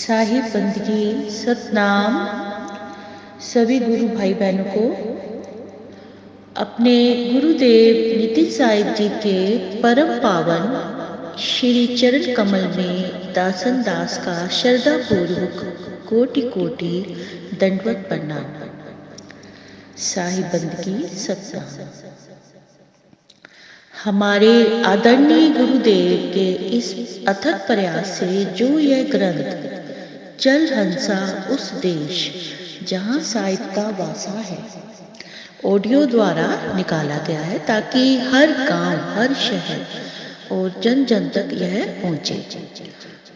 साहिब बंदगी सतनाम। सभी गुरु भाई बहनों को अपने गुरुदेव नितिन साहिब जी के परम पावन श्री चरण कमल में दासन दास का श्रद्धा पूर्वक कोटि कोटि दंडवत प्रणाम। साहिब बंदगी सतनाम। हमारे आदरणीय गुरुदेव के इस अथक प्रयास से जो यह ग्रंथ चल हंसा उस देश जहाँ साहिब का वासा है ऑडियो द्वारा निकाला गया है, ताकि हर गांव, हर शहर और जन जन तक यह पहुंचे।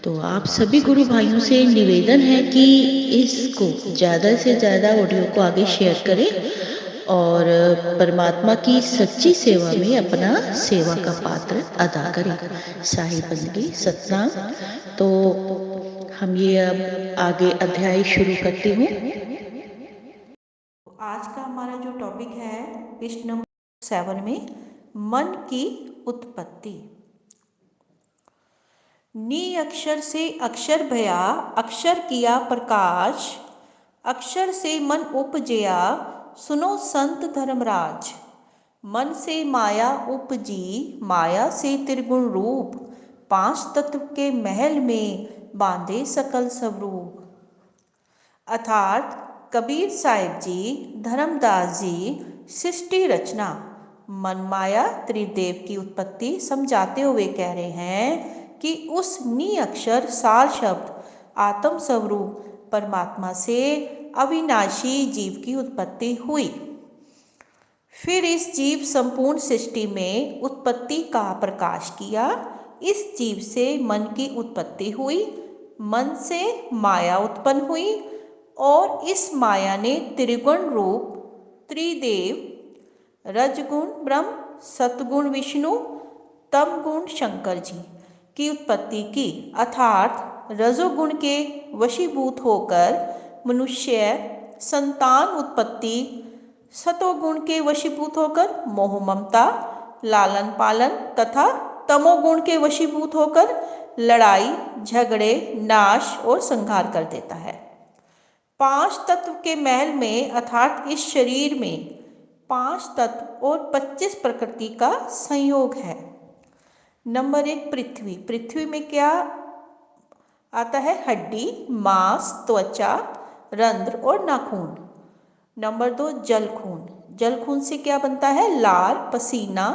तो आप सभी गुरु भाइयों से निवेदन है कि इसको ज़्यादा से ज़्यादा ऑडियो को आगे शेयर करें और परमात्मा की सच्ची सेवा में अपना सेवा का पात्र अदा करें। साहिब बंदगी सतनाम। तो हम ये अब आगे अध्याय शुरू करती हूँ। आज का हमारा जो टॉपिक है पृष्ठ नंबर 7 में मन की उत्पत्ति। नी अक्षर से अक्षर भया, अक्षर किया प्रकाश, अक्षर से मन उपजया, सुनो संत धर्मराज। मन से माया उपजी, माया से त्रिगुण रूप, पांच तत्व के महल में बांधे सकल स्वरूप। अर्थात कबीर साहिब जी, धर्मदास जी सृष्टि रचना मन माया त्रिदेव की उत्पत्ति समझाते हुए कह रहे हैं कि उस नी अक्षर सार शब्द आत्म स्वरूप परमात्मा से अविनाशी जीव की उत्पत्ति हुई। फिर इस जीव संपूर्ण सृष्टि में उत्पत्ति का प्रकाश किया। इस जीव से मन की उत्पत्ति हुई, मन से माया उत्पन्न हुई और इस माया ने त्रिगुण रूप त्रिदेव रजगुण ब्रह्म, सतगुण विष्णु, तमगुण शंकर जी की उत्पत्ति की। अर्थात रजोगुण के वशीभूत होकर मनुष्य संतान उत्पत्ति, सतोगुण के वशीभूत होकर मोह ममता लालन पालन तथा तमोगुण के वशीभूत होकर लड़ाई झगड़े नाश और संहार कर देता है। पांच तत्व के महल में अर्थात इस शरीर में पांच तत्व और 25 प्रकृति का संयोग है। नंबर 1 पृथ्वी। पृथ्वी में क्या आता है? हड्डी, मांस, त्वचा, रंध्र और नाखून। नंबर 2 जल खून। जल खून से क्या बनता है? लार, पसीना,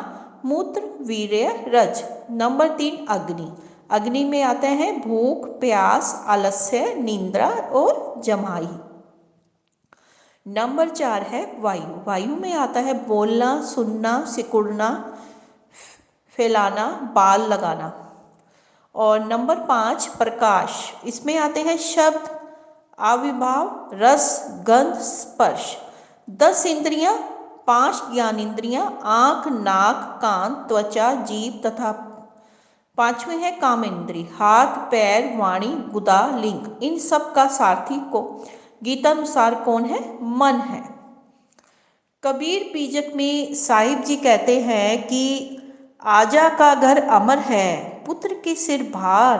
मूत्र, वीर्य, रज। नंबर 3 अग्नि। अग्नि में आते हैं भूख, प्यास, आलस्य, निंद्रा और जमाई। नंबर 4 है वायु। वायु में आता है बोलना, सुनना, सिकुड़ना, फैलाना, बाल लगाना। और नंबर 5 प्रकाश। इसमें आते हैं शब्द, आविर्भाव, रस, गंध, स्पर्श। 10 इंद्रियां, 5 ज्ञान इंद्रियां, आंख, नाक, कान, त्वचा, जीभ तथा 5वें है काम इंद्री, हाथ, पैर, वाणी, गुदा, लिंग। इन सब का सारथी को गीतानुसार कौन है? मन है। कबीर बीजक में साहिब जी कहते हैं कि आजा का घर अमर है, पुत्र के सिर भार,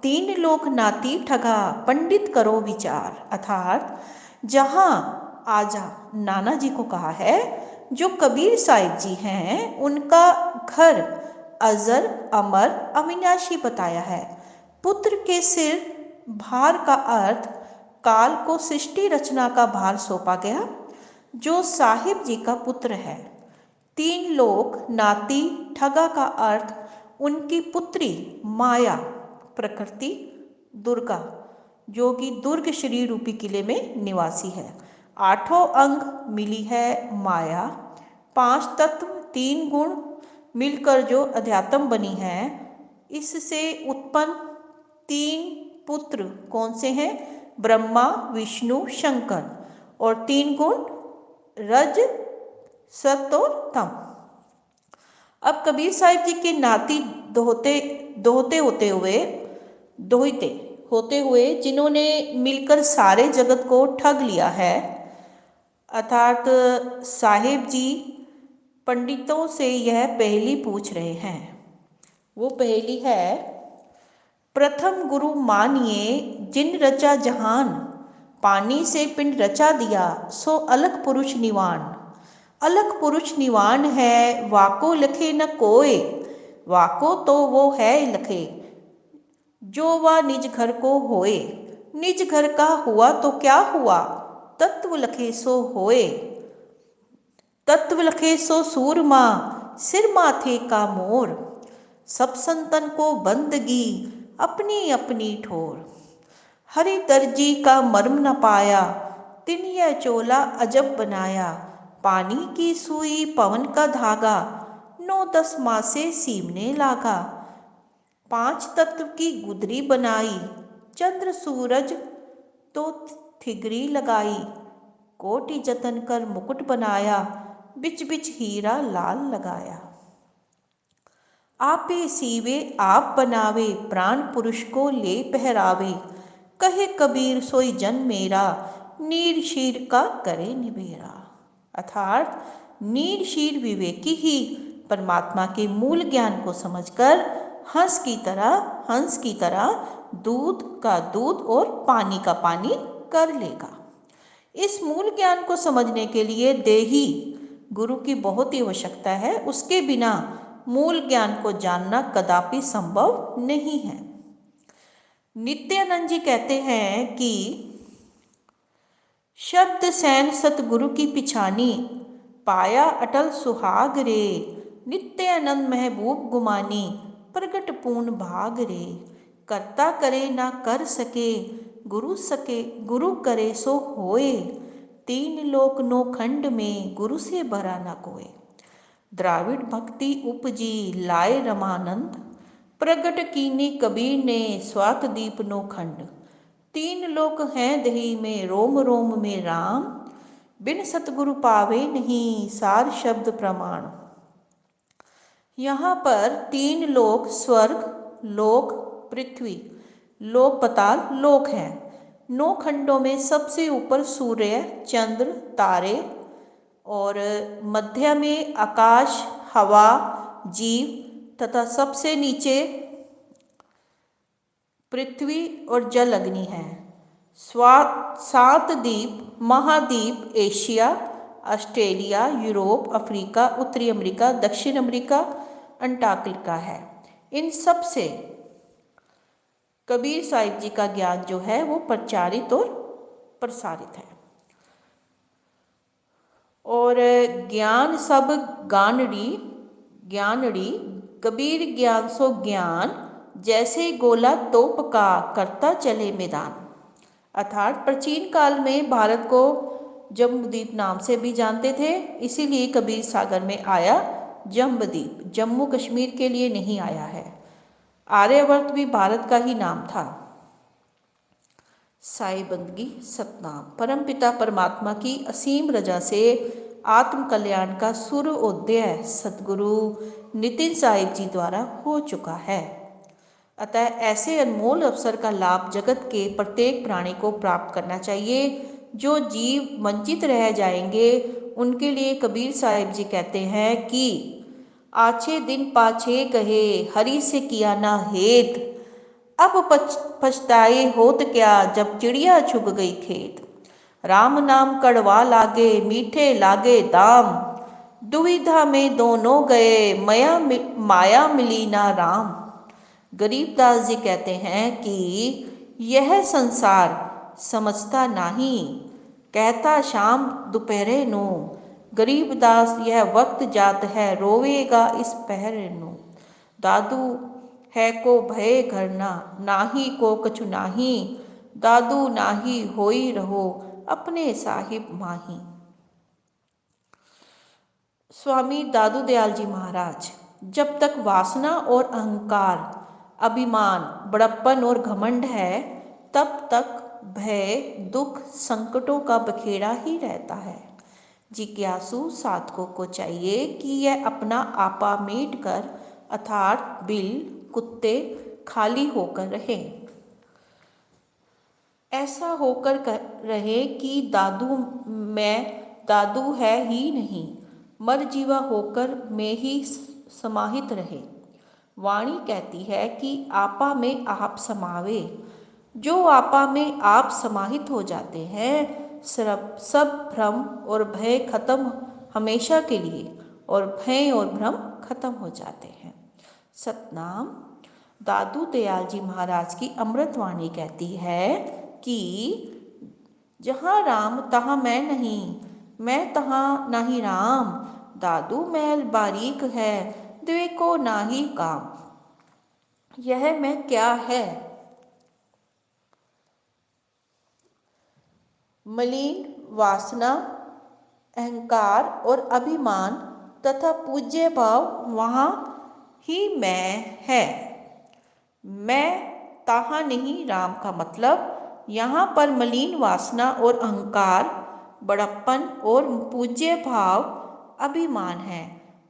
तीन लोक नाती ठगा, पंडित करो विचार। अर्थात जहाँ आजा नाना जी को कहा है, जो कबीर साहिब जी हैं उनका घर अजर अमर अविनाशी बताया है। पुत्र के सिर भार का अर्थ काल को सृष्टि रचना का भार सौंपा गया, जो साहिब जी का पुत्र है। तीन लोक नाती ठगा का अर्थ उनकी पुत्री माया प्रकृति दुर्गा, जो कि दुर्ग श्री रूपी किले में निवासी है। 8 अंग मिली है माया, 5 तत्व 3 गुण मिलकर जो अध्यात्म बनी है, इससे उत्पन्न 3 पुत्र कौन से हैं? ब्रह्मा, विष्णु, शंकर। और 3 गुण रज, सत और तम। अब कबीर साहिब जी के नाती दोहते होते हुए जिन्होंने मिलकर सारे जगत को ठग लिया है, अर्थात साहिब जी पंडितों से यह पहेली पूछ रहे हैं। वो पहेली है प्रथम गुरु मानिए जिन रचा जहान, पानी से पिंड रचा दिया सो अलख पुरुष निवान। अलख पुरुष निवान है वाको लखे न कोय, वाको तो वो है लखे जो वह निज घर को होए। निज घर का हुआ तो क्या हुआ, तत्व लखे सो होए। तत्व लखे सो सूरमा, सिर माथे का मोर। सब संतन को बंदगी अपनी अपनी ठोर। हरि दर्जी का मर्म न पाया, तिन यह चोला अजब बनाया। पानी की सुई पवन का धागा, 9-10 मासे सीमने लागा। 5 तत्व की गुदरी बनाई, चंद्र सूरज तो थिगरी लगाई। कोटि जतन कर मुकुट बनाया, बिच बिच हीरा लाल लगाया। आपे सीवे आप बनावे, प्राण पुरुष को ले पहरावे। कहे कबीर सोई जन मेरा, नीर शीर का करे निबेरा। अर्थात नीर शीर विवेकी ही परमात्मा के मूल ज्ञान को समझकर हंस की तरह दूध का दूध और पानी का पानी कर लेगा। इस मूल ज्ञान को समझने के लिए देही गुरु की बहुत ही आवश्यकता है। उसके बिना मूल ज्ञान को जानना कदापि संभव नहीं है। नित्यानंद जी कहते हैं कि शब्द सैन सतगुरु की पिछानी, पाया अटल सुहाग रे। नित्यानंद महबूब गुमानी, प्रगट पूर्ण भाग रे। करता करे ना कर सके, गुरु करे सो होए। 3 लोक 9 खंड में, गुरु से भरा ना कोय। द्राविड़ भक्ति उपजी लाए रमानंद, प्रगट कीनी कबीर ने स्वात दीप 9 खंड। 3 लोक हैं दही में, रोम रोम में राम। बिन सतगुरु पावे नहीं, सार शब्द प्रमाण। यहाँ पर 3 लोक स्वर्ग, लोक, पृथ्वी, लोक पताल, लोक है। 9 खंडों में सबसे ऊपर सूर्य, चंद्र, तारे और मध्य में आकाश, हवा, जीव तथा सबसे नीचे पृथ्वी और जल अग्नि है। 7 द्वीप, महाद्वीप एशिया, ऑस्ट्रेलिया, यूरोप, अफ्रीका, उत्तरी अमेरिका, दक्षिण अमेरिका, अंटार्कटिका है। इन सब से कबीर साहिब जी का ज्ञान जो है वो प्रचारित और प्रसारित है। और ज्ञान सब ज्ञानड़ी कबीर ज्ञान सो ज्ञान, जैसे गोला तोप का करता चले मैदान। अर्थात प्राचीन काल में भारत को जम्बूद्वीप नाम से भी जानते थे, इसीलिए कबीर सागर में आया जम्बूद्वीप, जम्मू कश्मीर के लिए नहीं आया है। आर्यवर्त भी भारत का ही नाम था। साई बंदगी सतनाम। परमपिता परमात्मा की असीम रजा से आत्म कल्याण का सूर्योदय सतगुरु नितिन साहिब जी द्वारा हो चुका है। अतः ऐसे अनमोल अवसर का लाभ जगत के प्रत्येक प्राणी को प्राप्त करना चाहिए। जो जीव वंचित रह जाएंगे उनके लिए कबीर साहिब जी कहते हैं कि आछे दिन पाछे कहे, हरि से किया ना हेत। अब पछताए होत क्या, जब चिड़िया चुग गई खेत। राम नाम कड़वा लागे, मीठे लागे दाम। दुविधा में दोनों गए, माया मिली ना राम। गरीबदास जी कहते हैं कि यह संसार समझता नहीं, कहता शाम दोपहरे नो। गरीबदास यह वक्त जात है, रोवेगा इस पहरे नो। दादू है को भय घरना, नाही को कछु नाही। दादू नाही होई रहो, अपने साहिब माही। स्वामी दादू दयाल जी महाराज, जब तक वासना और अहंकार, अभिमान, बड़प्पन और घमंड है, तब तक भय, दुख, संकटों का बखेड़ा ही रहता है। जिज्ञासु साधकों को चाहिए कि यह अपना आपा मीट कर, अर्थात बिल, कुत्ते खाली होकर रहें। ऐसा होकर रहे कि दादू है ही नहीं, मर जीवा होकर में ही समाहित रहे। वाणी कहती है कि आपा में आप समावे। जो आपा में आप समाहित हो जाते हैं, सब भ्रम और भय खत्म हमेशा के लिए, और भय और भ्रम खत्म हो जाते हैं। सतनाम। दादू दयाल जी महाराज की अमृतवाणी कहती है कि जहाँ राम तहाँ मैं नहीं, मैं तहाँ नहीं राम। दादू महल बारीक है, द्वेको नाही काम। यह मैं क्या है? मलिन वासना, अहंकार और अभिमान तथा पूज्य भाव वहाँ ही मैं है। मैं तहाँ नहीं राम का मतलब यहाँ पर मलिन वासना और अहंकार, बड़प्पन और पूज्य भाव, अभिमान है।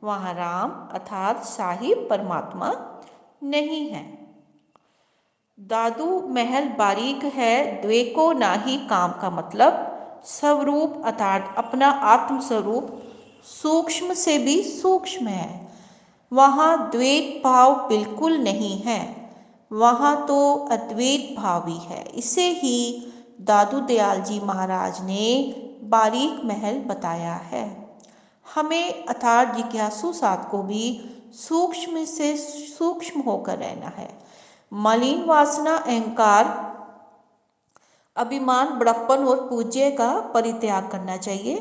वहाँ राम अर्थात साहिब परमात्मा नहीं है। दादू महल बारीक है, द्वेको नाही काम का मतलब स्वरूप अर्थात अपना आत्म स्वरूप सूक्ष्म से भी सूक्ष्म है। वहाँ द्वैत भाव बिल्कुल नहीं है, वहाँ तो अद्वैत भाव ही है। इसे ही दादू दयाल जी महाराज ने बारीक महल बताया है। हमें अर्थात जिज्ञासु साध को भी सूक्ष्म से सूक्ष्म होकर रहना है। मलिन वासना, अहंकार, अभिमान, बड़प्पन और पूज्य का परित्याग करना चाहिए।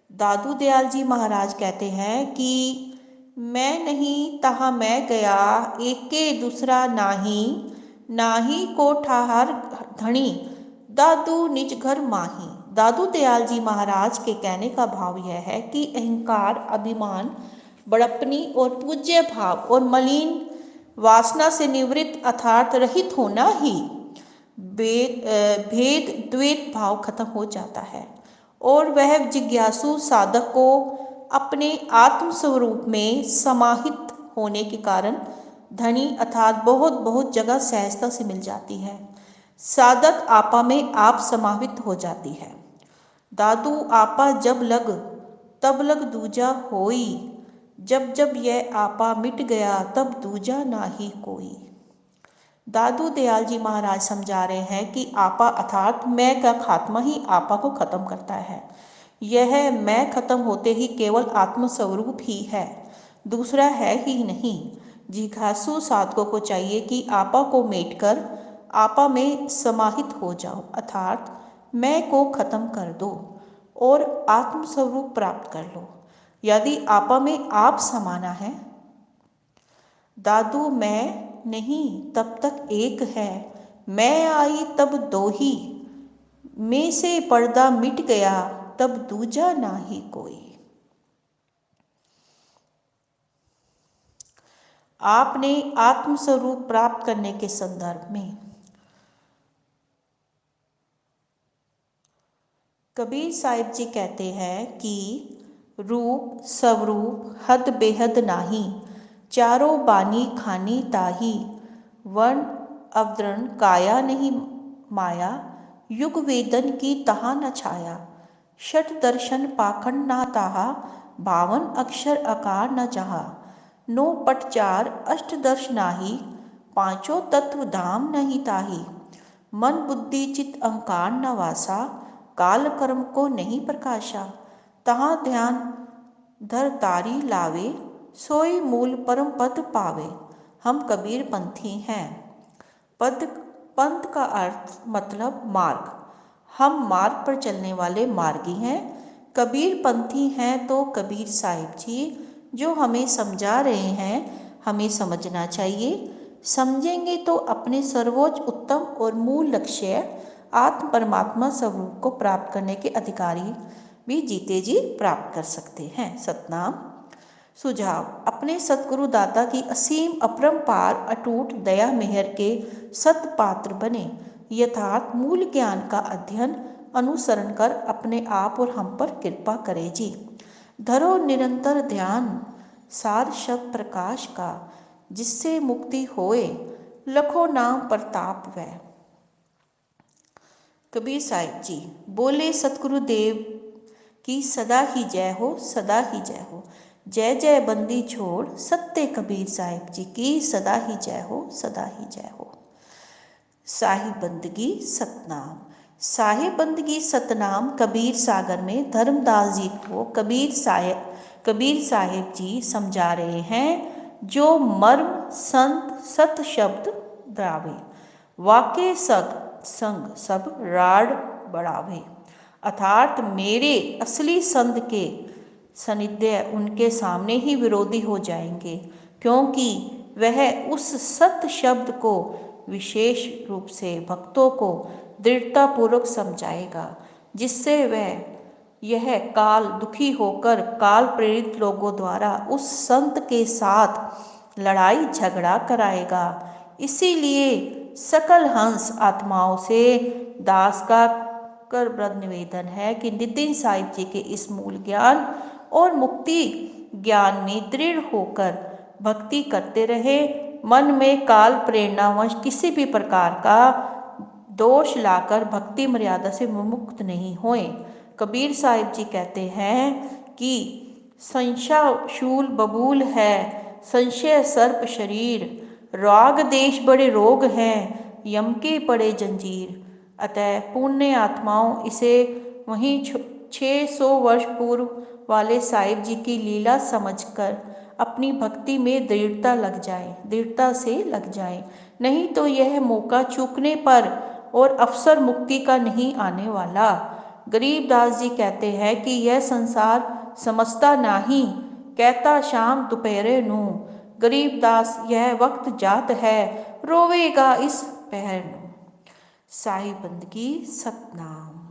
दादू दयाल जी महाराज कहते हैं कि मैं नहीं तहाँ मैं गया, एके दूसरा नाही, नाही को ठाहर धनी, दादू निज घर माही। दादू दयाल जी महाराज के कहने का भाव यह है कि अहंकार, अभिमान, बड़प्पनी और पूज्य भाव और मलिन वासना से निवृत्त अर्थात रहित होना ही भेद द्वैत भाव खत्म हो जाता है, और वह जिज्ञासु साधक को अपने आत्म स्वरूप में समाहित होने के कारण धनी अर्थात बहुत बहुत जगह सहजता से मिल जाती है। साधक आपा में आप समाहित हो जाती है। दादू आपा जब लग तब लग दूजा होई, जब जब यह आपा मिट गया तब दूजा नाही कोई। दादू दयाल जी महाराज समझा रहे हैं कि आपा अर्थात मैं का खात्मा ही आपा को खत्म करता है। यह मैं खत्म होते ही केवल आत्म स्वरूप ही है, दूसरा है ही नहीं। जिज्ञासु साधकों को चाहिए कि आपा को मेट कर आपा में समाहित हो जाओ अर्थात मैं को खत्म कर दो और आत्म स्वरूप प्राप्त कर लो। यदि आपा में आप समाना है, दादू मैं नहीं तब तक एक है, मैं आई तब दो ही, में से पर्दा मिट गया तब दूजा नाही कोई। आपने आत्म स्वरूप प्राप्त करने के संदर्भ में कबीर साहिब जी कहते हैं कि रूप स्वरूप हद बेहद नाही, चारों बानी खानी ताही, वर्ण अवतरण काया नहीं माया, युग वेदन की तहा न छाया, षट दर्शन पाखंड ना ताहा, बावन अक्षर आकार न जहा, नो पट चार अष्टदर्श नाही, पांचों तत्व धाम नहीं ताही, मन बुद्धि चित अहंकार न वासा, काल कर्म को नहीं प्रकाशा, तहाँ ध्यान धर तारी लावे, सोई मूल परम पद पावे। हम कबीर पंथी हैं। पद पंथ का अर्थ मतलब मार्ग। हम मार्ग पर चलने वाले मार्गी हैं। कबीर पंथी हैं तो कबीर साहिब जी जो हमें समझा रहे हैं, हमें समझना चाहिए। समझेंगे तो अपने सर्वोच्च उत्तम और मूल लक्ष्य आत्म परमात्मा स्वरूप को प्राप्त करने के अधिकारी भी जीते जी प्राप्त कर सकते हैं। सतनाम। सुझाव। अपने सतगुरु दाता की असीम अपरंपार अटूट दया मेहर के सतपात्र बने। यथार्थ मूल ज्ञान का अध्ययन अनुसरण कर अपने आप और हम पर कृपा करे जी। धरो निरंतर ध्यान सार शब्द प्रकाश का, जिससे मुक्ति होए लखों नाम प्रताप वै। कबीर साहिब जी बोले सतगुरु देव की सदा ही जय हो, सदा ही जय हो। जय जय बंदी छोड़ सत्य कबीर साहिब जी की सदा ही जय हो, सदा ही जय हो। साहिब बंदगी सतनाम। साहिब बंदगी सतनाम कबीर सागर में धर्मदास जी को कबीर साहिब जी समझा रहे हैं। जो मर्म संत सत शब्द द्रावे, वाके संग सब राड बढ़ावे। अर्थात मेरे असली संत के सानिध्य उनके सामने ही विरोधी हो जाएंगे, क्योंकि वह उस सत्य शब्द को विशेष रूप से भक्तों को दृढ़तापूर्वक समझाएगा, जिससे वह यह काल दुखी होकर काल प्रेरित लोगों द्वारा उस संत के साथ लड़ाई झगड़ा कराएगा। इसीलिए सकल हंस आत्माओं से दास का कर ब्रत निवेदन है कि नितिन साहिब जी के इस मूल ज्ञान और मुक्ति ज्ञान में दृढ़ होकर भक्ति करते रहे। मन में काल प्रेरणावश किसी भी प्रकार का दोष लाकर भक्ति मर्यादा से मुक्त नहीं होए। कबीर साहिब जी कहते हैं कि संशय शूल बबूल है, संशय सर्प शरीर, राग देश बड़े रोग हैं, यम के पड़े जंजीर। अतः पुण्य आत्माओं इसे वहीं 600 वर्ष पूर्व वाले साहिब जी की लीला समझकर अपनी भक्ति में दृढ़ता से लग जाए, नहीं तो यह मौका चूकने पर और अवसर मुक्ति का नहीं आने वाला। गरीबदास जी कहते हैं कि यह संसार समझता नाही, कहता शाम दोपहरे नू। गरीबदास यह वक्त जात है, रोवेगा इस पहर नू। साहिब बंदगी सतनाम।